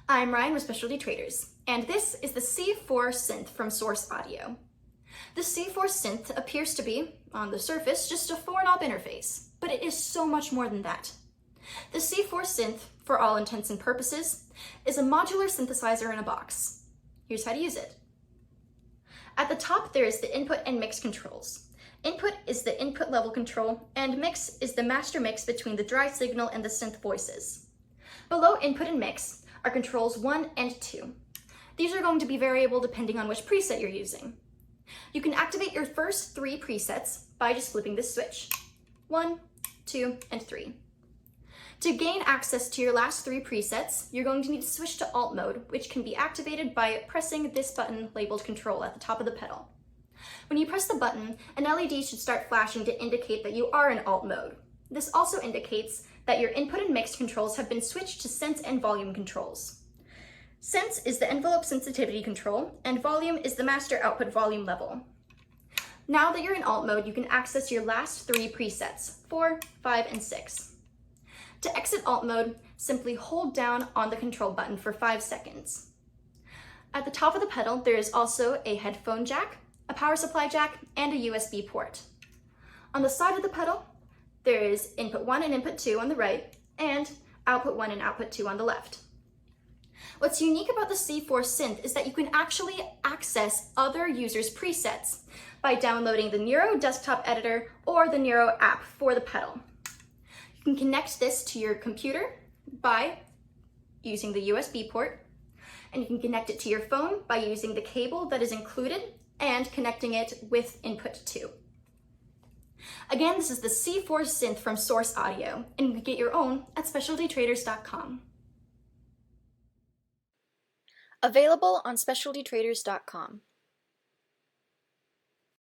I'm Ryan with Specialty Traders, and this is the C4 Synth from Source Audio. The C4 Synth appears to be, on the surface, just a 4-knob interface, but it is so much more than that. The C4 Synth, for all intents and purposes, is a modular synthesizer in a box. Here's how to use it. At the top, there is the input and mix controls. Input is the input level control, and mix is the master mix between the dry signal and the synth voices. Below input and mix are controls 1 and 2. These are going to be variable depending on which preset you're using. You can activate your first 3 presets by just flipping this switch. 1, 2, and 3. To gain access to your last 3 presets, you're going to need to switch to alt mode, which can be activated by pressing this button labeled control at the top of the pedal. When you press the button, an LED should start flashing to indicate that you are in alt mode. This also indicates that your input and mix controls have been switched to sense and volume controls. Sense is the envelope sensitivity control, and volume is the master output volume level. Now that you're in alt mode, you can access your last 3 presets, 4, 5, and 6. To exit alt mode, simply hold down on the control button for 5 seconds. At the top of the pedal, there is also a headphone jack, a power supply jack, and a USB port. On the side of the pedal, there is input 1 and input 2 on the right, and output 1 and output 2 on the left. What's unique about the C4 Synth is that you can actually access other users' presets by downloading the Neuro desktop editor or the Neuro app for the pedal. You can connect this to your computer by using the USB port, and you can connect it to your phone by using the cable that is included and connecting it with input 2. Again, this is the C4 Synth from Source Audio, and you can get your own at specialtytraders.com. Available on specialtytraders.com.